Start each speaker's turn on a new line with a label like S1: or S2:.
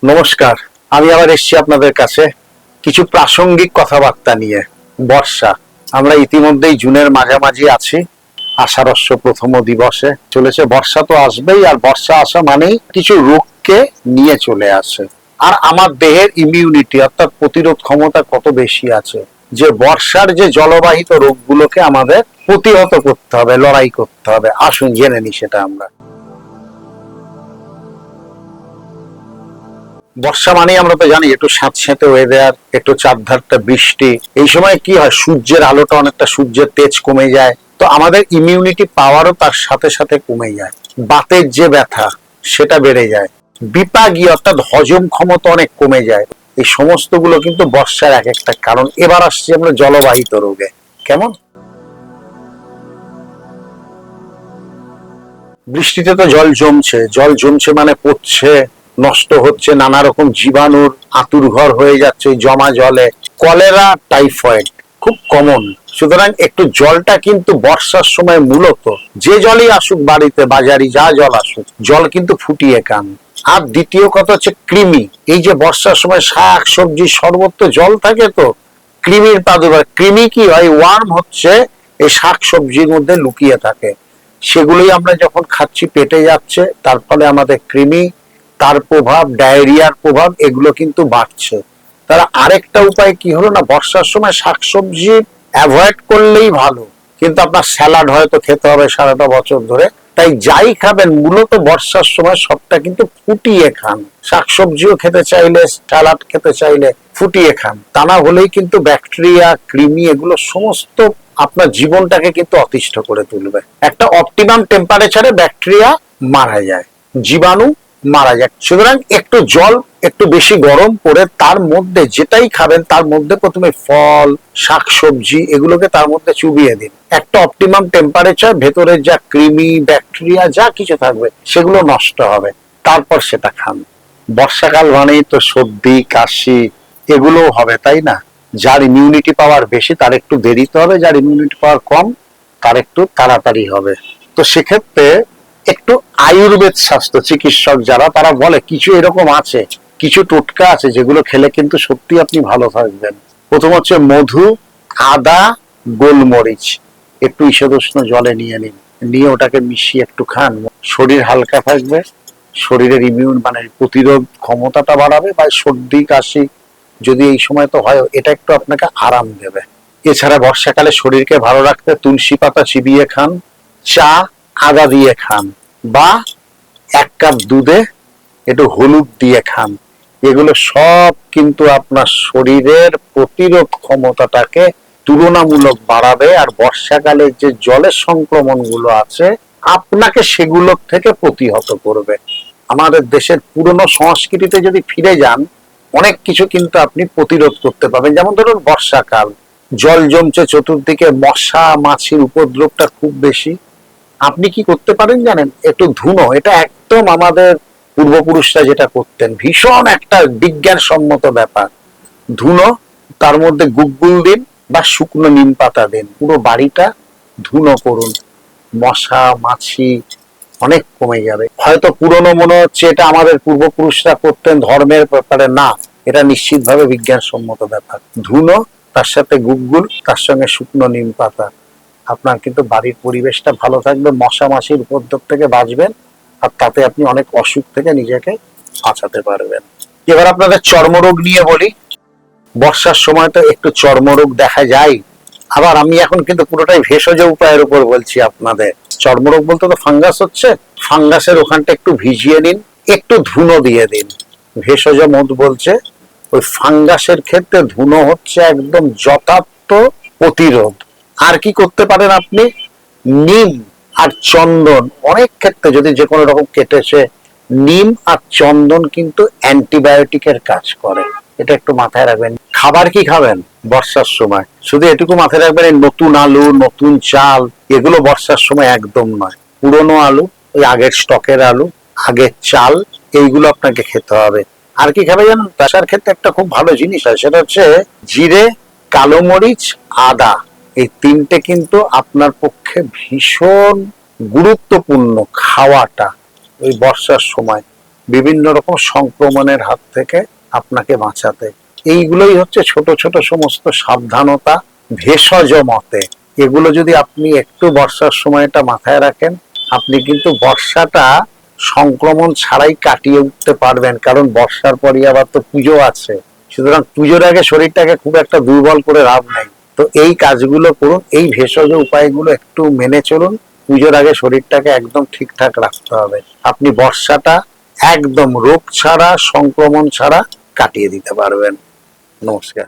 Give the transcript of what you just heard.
S1: নমস্কার। আমি আবার এসেছি আপনাদের কাছে কিছু প্রাসঙ্গিক কথাবার্তা নিয়ে। বর্ষা, আমরা ইতিমধ্যেই জুনের মাঝামাঝি আছি। আষাঢ়স্য প্রথম দিবসে চলেছে। বর্ষা তো আসবেই, আর বর্ষা আসা মানেই কিছু রোগকে নিয়ে চলে আসে। আর আমার দেহের ইমিউনিটি অর্থাৎ প্রতিরোধ ক্ষমতা কত বেশি আছে যে বর্ষার যে জলবাহিত রোগগুলোকে আমাদের প্রতিহত করতে হবে, লড়াই করতে হবে। আসুন জেনে নি সেটা আমরা। বর্ষা মানেই আমরা তো জানি একটু স্যাঁতস্যাঁতে ওয়েদার, একটু চারধারটা বৃষ্টি। এই সময় কি হয়, সূর্যের আলোটা অনেকটা, সূর্যের তেজ কমে যায়, তো আমাদের ইমিউনিটি পাওয়ারও তার সাথে সাথে কমে যায়। বাতের যে ব্যথা সেটা বেড়ে যায়, বিপাগী অর্থাৎ হজম ক্ষমতা অনেক কমে যায়। এই সমস্ত গুলো কিন্তু বর্ষার এক একটা কারণ। এবার আসছি আমরা জলবাহিত রোগে। কেমন? বৃষ্টিতে তো জল জমছে মানে পড়ছে, নষ্ট হচ্ছে, নানা রকম জীবাণুর আতুরঘর হয়ে যাচ্ছে জমা জলে। কলেরা, টাইফয়েড খুব কমন। সুতরাং একটু জলটা কিন্তু বর্ষার সময় মূলত যে জলই আসুক, বাড়িতে বাজারি যা জল আসুক, জল কিন্তু ফুটিয়ে খান। আর দ্বিতীয় কথা হচ্ছে কৃমি। এই যে বর্ষার সময় শাক সবজি সর্বত্র জল থাকে, তো কৃমির প্রাদুর্ভাব। কৃমি কি হয়, ওয়ার্ম হচ্ছে এই শাক সবজির মধ্যে লুকিয়ে থাকে। সেগুলোই আমরা যখন খাচ্ছি পেটে যাচ্ছে, তার ফলে আমাদের কৃমি, তার প্রভাব, ডায়রিয়ার প্রভাব, এগুলো কিন্তু বাড়ছে। তার আরেকটা উপায় কি হলো না, বর্ষার সময় শাকসবজি অ্যাভয়েড করলেই ভালো, কিন্তু আপনার স্যালাড হয়তো খেতে হবে সারাটা বছর ধরে। তাই যাই খাবেন মূলত বর্ষার সময় সবটা কিন্তু ফুটিয়ে খান। শাকসবজিও খেতে চাইলে, স্যালাড খেতে চাইলে ফুটিয়ে খান। তা না হলেই কিন্তু ব্যাকটেরিয়া, কৃমি, এগুলো সমস্ত আপনার জীবনটাকে কিন্তু অতিষ্ঠ করে তুলবে। একটা অপটিমাম টেম্পারেচারে ব্যাকটেরিয়া মারা যায়, জীবাণু মারা যায়। সুতরাং একটু জল একটু বেশি গরম করে তার মধ্যে যেটাই খাবেন তার মধ্যে প্রথমে ফল, শাকসবজি এগুলোকে তার মধ্যে চুবিয়ে দিন। একটা অপটিমাম টেম্পারেচার, ভেতরের যা কৃমি, ব্যাকটেরিয়া যা কিছু থাকবে সেগুলো নষ্ট হবে, তারপর সেটা খান। বর্ষাকাল মানেই তো সর্দি, কাশি এগুলোও হবে, তাই না? যার ইমিউনিটি পাওয়ার বেশি তার একটু দেরিতে হবে, যার ইমিউনিটি পাওয়ার কম তার একটু তাড়াতাড়ি হবে। তো সেক্ষেত্রে একটু আয়ুর্বেদ স্বাস্থ্য চিকিৎসক যারা, তারা বলে কিছু এরকম আছে, কিছু টোটকা আছে যেগুলো খেলে কিন্তু সত্যি আপনি ভালো থাকবেন। প্রথম হচ্ছে মধু, আদা, গোলমরিচ একটু ঈষদুষ্ণ জলে নিয়ে নিন, নিয়ে ওটাকে মিশিয়ে একটু খান। শরীর হালকা থাকবে, শরীরের ইমিউন মানে প্রতিরোধ ক্ষমতাটা বাড়াবে, বা সর্দি কাশি যদি এই সময় তো হয়, এটা একটু আপনাকে আরাম দেবে। এছাড়া বর্ষাকালে শরীরকে ভালো রাখতে তুলসী পাতা চিবিয়ে খান, চা আদা দিয়ে খান, বা 1 কাপ দুধে একটু হলুদ দিয়ে খান। এগুলো সব কিন্তু আপনার শরীরের প্রতিরোধ ক্ষমতাটাকে তুলনামূলক বাড়াবে। আর বর্ষাকালে যে জলের সংক্রমণ গুলো আছে আপনাকে সেগুলো থেকে প্রতিহত করবে। আমাদের দেশের পুরনো সংস্কৃতিতে যদি ফিরে যান, অনেক কিছু কিন্তু আপনি প্রতিরোধ করতে পারবেন। যেমন ধরুন বর্ষাকাল, জল জমছে চতুর্দিকে, মশা মাছির উপদ্রবটা খুব বেশি। আপনি কি করতে পারেন জানেন? একটু ধুনো, এটা একদম আমাদের পূর্বপুরুষরা যেটা করতেন, ভীষণ একটা বিজ্ঞানসম্মত ব্যাপার। ধুনো, তার মধ্যে গুগ্গুল দিন বা শুকনো নিম পাতা দিন, পুরো বাড়িটা ধুনো করুন, মশা মাছি অনেক কমে যাবে। হয়তো পুরনো মনে হচ্ছে এটা আমাদের পূর্বপুরুষরা করতেন ধর্মের ব্যাপারে, না, এটা নিশ্চিতভাবে বিজ্ঞানসম্মত ব্যাপার। ধুনো, তার সাথে গুগ্গুল, তার সঙ্গে শুকনো নিম পাতা, আপনার কিন্তু বাড়ির পরিবেশটা ভালো থাকবে, মশা মাছির উপদ্রব থেকে বাঁচবেন, আর তাতে আপনি অনেক অসুখ থেকে নিজেকে বাঁচাতে পারবেন। এবার আপনাদের চর্মরোগ নিয়ে বলি। বর্ষার সময় তো একটু চর্মরোগ দেখা যায়। আবার আমি এখন কিন্তু পুরোটাই ভেষজ উপায়ের উপর বলছি আপনাদের। চর্মরোগ বলতে তো ফাঙ্গাস হচ্ছে, ফাঙ্গাসের ওখানটা একটু ভিজিয়ে নিন, একটু ধুনো দিয়ে দিন। ভেষজ মধু বলছে, ওই ফাঙ্গাসের ক্ষেত্রে ধুনো হচ্ছে একদম যথার্থ প্রতিরোধ। আর কি করতে পারেন আপনি? নিম আর চন্দন, অনেক ক্ষেত্রে যদি যে কোনো রকম কেটেছে, নিম আর চন্দন কিন্তু অ্যান্টিবায়োটিকের কাজ করে, এটা একটু মাথায় রাখবেন। খাবার কি খাবেন বর্ষার সময়? শুধু এটুকু মাথায় রাখবেন, নতুন আলু, নতুন চাল এগুলো বর্ষার সময় একদম নয়। পুরনো আলু, ওই আগের স্টকের আলু, আগের চাল, এইগুলো আপনাকে খেতে হবে। আর কি খাবে জানেন? প্রেসার ক্ষেত্রে একটা খুব ভালো জিনিস আছে, সেটা হচ্ছে জিরে, কালো মরিচ, আদা। এই তিনটে কিন্তু আপনার পক্ষে ভীষণ গুরুত্বপূর্ণ খাওয়াটা ওই বর্ষার সময়। বিভিন্ন রকম সংক্রমণের হাত থেকে আপনাকে বাঁচাতে। এইগুলোই হচ্ছে ছোট ছোট সমস্ত সাবধানতা ভেষজ মতে। এগুলো যদি আপনি একটু বর্ষার সময়টা মাথায় রাখেন, আপনি কিন্তু বর্ষাটা সংক্রমণ ছাড়াই কাটিয়ে উঠতে পারবেন। কারণ বর্ষার পরই আবার তো পুজো আছে, সুতরাং পুজোর আগে শরীরটাকে খুব একটা দুর্বল করে লাভ নেই। তো এই কাজগুলো করুন, এই ভেষজ উপায়গুলো একটু মেনে চলুন। পুজোর আগে শরীরটাকে একদম ঠিকঠাক রাখতে হবে। আপনি বর্ষাটা একদম রোগ ছাড়া, সংক্রমণ ছাড়া কাটিয়ে দিতে পারবেন। নমস্কার।